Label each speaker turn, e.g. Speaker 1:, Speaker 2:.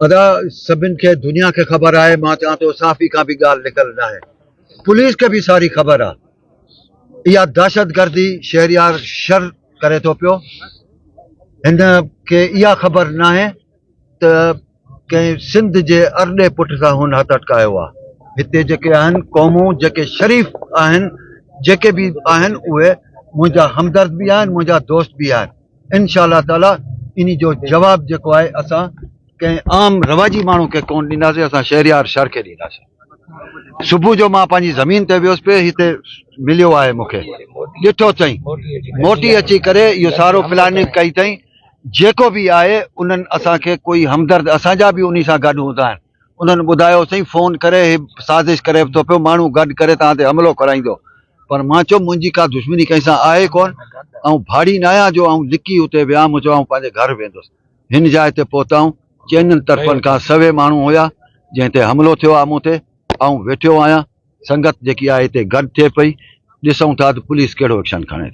Speaker 1: अदा सभिनि खे दुनिया खे ख़बर आहे। मां चवां थो साफ़ी खां बि ॻाल्हि निकल न आहे, पुलिस खे बि सारी ख़बर आहे। इहा दहशतगर्दी शहरियार शर करे थो पियो। हिन खे इहा ख़बर न आहे त कंहिं सिंध जे अरड़े पुट सां हुन हथ अटकायो आहे। हिते जेके आहिनि क़ौमूं, जेके शरीफ़ आहिनि, जेके बि आहिनि, उहे मुंहिंजा हमदर्द बि आहिनि, मुंहिंजा दोस्त बि आहिनि। इंशाअल्लाह ताला इन जो जवाब जेको आहे असां कंहिं आम रवाजी माण्हू खे कोन ॾींदासीं, असां शहरियार शर खे ॾींदासीं। सुबुह जो मां पंहिंजी ज़मीन ते वियुसि पियो, हिते मिलियो आहे मूंखे, ॾिठो अथई, मोटी अची करे इहो सारो प्लानिंग कई अथई। जेको बि आहे उन्हनि असांखे कोई हमदर्द असांजा बि उन सां गॾु हूंदा आहिनि। उन्हनि ॿुधायो अथई फ़ोन करे, साज़िश करे थो पियो, माण्हू गॾु करे तव्हां ते हमलो कराईंदो। पर मां चयो मुंहिंजी का दुश्मनी कंहिं सां आहे कोन, ऐं भाड़ी न आहियां जो ऐं लिकी उते विया। मूं चयो पंहिंजे घर वेंदुसि। हिन जाइ ते पहुताऊं, चइनि तरफ़नि खां सवे माण्हू हुया जंहिं ते हमिलो थियो आहे मूं ते, ऐं वेठियो आहियां। संगत जेकी आहे हिते गॾु थिए पई, ॾिसूं था त पुलिस कहिड़ो एक्शन खणे।